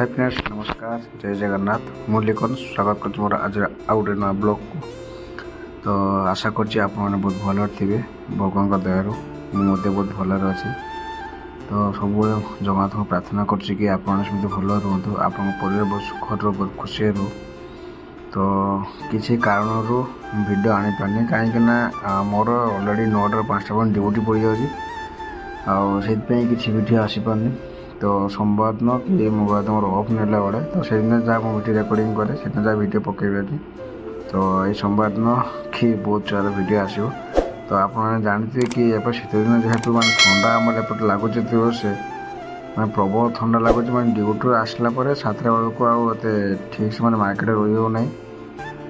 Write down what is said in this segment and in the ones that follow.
Hi friends नमस्कार जय Jagannath Mulliken स्वागत कर मोर आज आउ गोटे नया ब्लॉग को। तो आशा कर बहुत भल थे भगवान दयारू मुझे बहुत भल अच्छी। तो सब जगन्नाथ को प्रार्थना करमती भल रुहतु आप परिवार बहुत सुख बहुत खुशी रू। तो किसी कारण वीडियो आनी पारनी कहीं मोर अलरेडी 9टा 5टा ड्यूटी पड़ जाऊँगी किसी वीडियो आसीपारनी। तो सोमवार दिन कि मंगलवार मोर अफ नेला बेड़े तो से दिन जहाँ वीडियो रेकर्डिंग करे से जहाँ वीडियो पकेबी। तो ये सोमवार दिन कि बहुत सारा वीडियो आसो। तो आप जानते कि एप शीत दिन जेहेतु मैं ठंडा आम एपटे लगुच से मैं प्रबल ठंडा लगुच मैं ड्यूटी आसला 7टा बेलू आते ठीक से मैंने मार्केट रही हो ना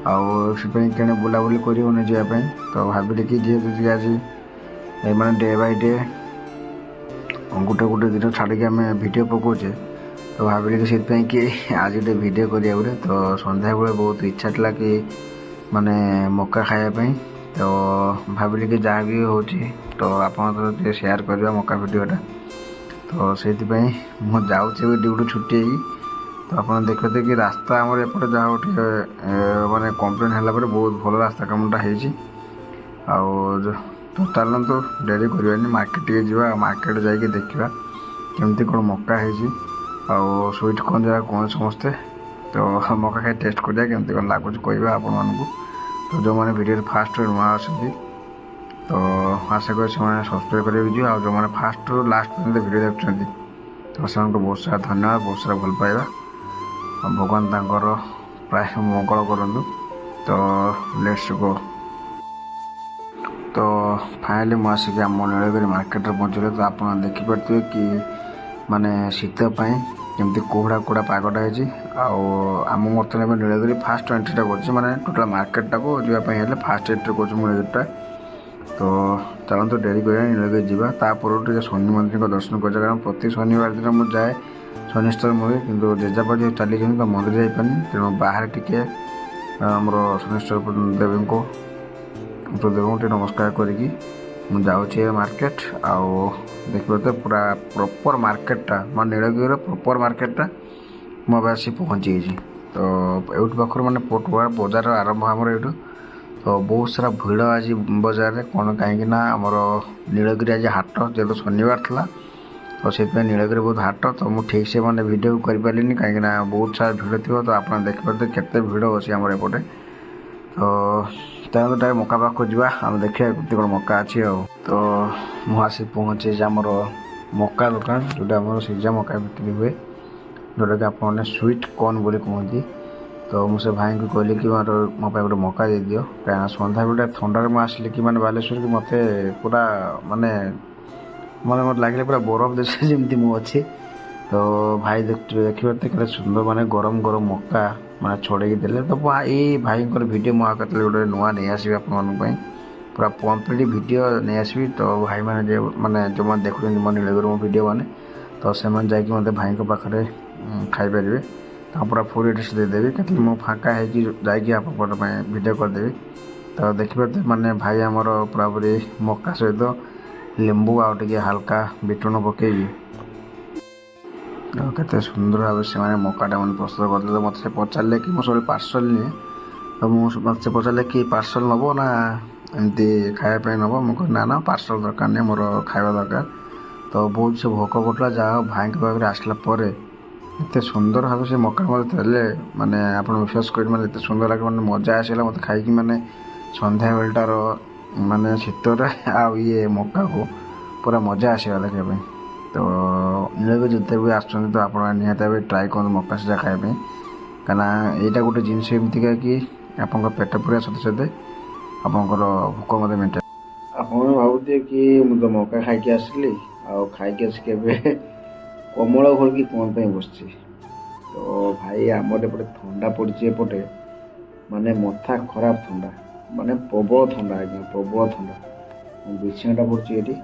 आने बुलाबुली कर जावाई। तो भाविली कि जेहेतु आज मैंने डे बाय डे गोटे गोटे दिन छाड़ी आम भिड पकाचे तो भाविली कि आज गोटे भिड करा। तो सन्ध्या बेले बहुत इच्छा था कि माने मक्का खायापी। तो भाविली कि जहाँ भी हो तो आप शेयर करवा मक्का भिडटा। तो से मुझे जाऊँगी ड्यूटी छुट्टी। तो आप देखते कि रास्ता आमर एपटे जहाँ गोटे माने कम्प्लेन है बहुत भल रास्ता कामटा हो। तो चलतु डेरी करवानी मार्केट जावा मार्केट जाकि देखा केमती कौन मक्का है स्वीट कौन जगह कौन समस्ते। तो मक्का खाई टेस्ट करा केमती कौन लगुच कह आपण मानू। तो जो मैंने वीडियो फास्ट नुआ आसती तो आशा कर सब्सक्राइब करेंगे आ जो मैंने फास्ट लास्ट पर्यटन वीडियो देखुं तो से बहुत सारा धन्यवाद बहुत सारा भल पाइबा भगवान तांकर प्राय मंगल करूँ। तो लेट्स गो। तो फाइनाली मुझे आम नीलगिरी मार्केट पहुँचले। तो आप देखिपे कि माने शीतपाई केमती कोहड़ा कोहड़ा पागटा है आम बर्तमान नीलगिरी फास्ट एंट्रीटा कर टोटाल मार्केटा को जावाई फास्ट एंट्री कर नीलगिरीटा। तो चलते डेरी कर नीलगिरी जापर शनि मंदिर दर्शन कर कारण प्रति शनिवार दिन मुझे जाए शनिश्चर मुझे कि जेजापा जो चली तो मंदिर जापानी तेणु बाहर टिके आमर शनिश्चर देवी को तो देव टे नमस्कार करी मुझे मार्केट आउ देखिए तो पूरा प्रॉपर मार्केटा मैं नीलगिरी प्रॉपर मार्केटा मुझे आस पहुँची। तो यूट पाखर माने पटुआ बजार आरंभ आमर यूँ। तो बहुत सारा भिड़ आज बजार कौन कहीं आमर नीलगिरी आज हाट जेहतु शनिवार था तो से नीलगिरी बहुत हाट। तो मुझे ठीक से मैंने वीडियो कर पारे कहीं बहुत सारा भिड़ थी। तो आप देखिए केते भिड़ अच्छी आमर एपटे। तो तेणु टाइम मक्का पाक जा आम देखा कौन कौन मक्का अच्छी तो मुझे पहुँचे आमर मक्का दुकान जोटा आम सीजा मक्का बिक्री हुए जोटा कि आपने स्वीट कॉर्न बोली कहते। तो मुझे भाई को कहली कि मो गोटे मक्का दे दियो कहीं सन्ध्या बेटे थंडार मुझे कि मैंने बालेश्वर की मत पूरा माने मैंने मत लगे पूरा बरफ देश जमी मुझे। तो भाई देखिए केते सुंदर माने गरम गरम मक्का मैं छड़े देले। तो ये भाई वीडियो मुझे गोटे नुआ नहीं आसबि आप पूरा कम्प्लीट वीडियो नहीं आसबि। तो भाई मैंने माने जो मैंने देखुं मो नीलगिरी मो वीडियो मैंने तो से जाकि मत भाई पाखे खाईपर तो पूरा फुल एड्रेस देदेवी कि मुझे फाँका है वीडियो करदेवी। तो देखिए माने भाई आमर पूरा पूरी मक्का सहित लेंबू आगे हाल्का बिटुण पकई केते सुंदर भाव से मैंने मक्काटा मैंने प्रस्तुत करते। तो मत से पचारे कि मुझे सब पार्सल निए तो मत से पचारे कि पार्सल नब ना एमती खायापी नब मुझे ना ना पार्सल दरकार नहीं मोर खावा दरकार। तो बहुत से भोक करूला जहाँ भाई पाखे आसला एत सुंदर भाव से मक्का मत माने आप विश्वास कर मैंने एत सुंदर लगे मैंने मजा आसला मत खाई मैंने सन्ध्या बेलटार माने शीतर ये मक्का को पूरा मजा आसला देखापी। तो नीलगिरी जिते भी आस तो आप निहत ट्राए कर मक्का सीझा खायापी कहीं यहाँ गोटे जिनस एमतीका कि आप पेट पूरा सते सते आपंकर भोक मत मेटे। आप भावुए कि मुझे मक्का खाई आसली खाई आसिक कमल घोल तुम बस। तो भाई आमर एपटे ठंडा पड़ी एपटे माने मथा खराब ठंडा माने प्रबल ठंडा आज्ञा प्रबल ठंडा बिछाटा पड़ी ये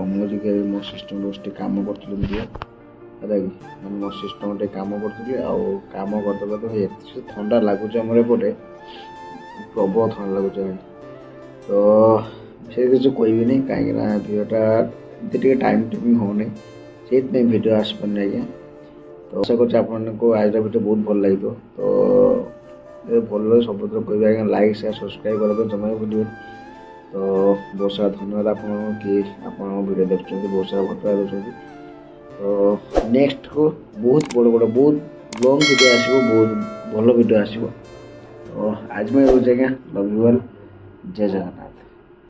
मुझे मो सिस्टम बस कम करी है कि मैंने मो सिस्टम कम करी कम करते एत ठंडा लगुच आमर एपटे प्रबल ठंडा लगुच भाई। तो से किसी कहबी नहीं कहीं भिडटा टाइम टेकिंग होनी से वीडियो आसपारे आज्ञा। ତ ଆଶା କରୁଛି ଆପଣମାନଙ୍କୁ ଆଜିର ଭିଡ଼ିଓ ବହୁତ ଭଲ ଲାଗିବ। ତ ଭଲ ସବୁଥିରେ କହିବେ ଆଜ୍ଞା, ଲାଇକ୍ ସେୟାର ସବସ୍କ୍ରାଇବ୍ କରିବା ପାଇଁ ଜମା ବି ଭୁଲିବେନି। ତ ବହୁତ ସାରା ଧନ୍ୟବାଦ ଆପଣଙ୍କୁ କି ଆପଣ ଭିଡ଼ିଓ ଦେଖୁଛନ୍ତି, ବହୁତ ସାରା ଭଲ ପାଇବା ଦେଉଛନ୍ତି। ତ ନେକ୍ସଟକୁ ବହୁତ ବଡ଼ ବହୁତ ଲଙ୍ଗ୍ ଭିଡ଼ିଓ ଆସିବ, ବହୁତ ଭଲ ଭିଡ଼ିଓ ଆସିବ। ତ ଆଜି ପାଇଁ ରହୁଛି ଆଜ୍ଞା, ଲଭ୍ ୟୁ ଅଲ୍, ଜୟ ଜଗନ୍ନାଥ।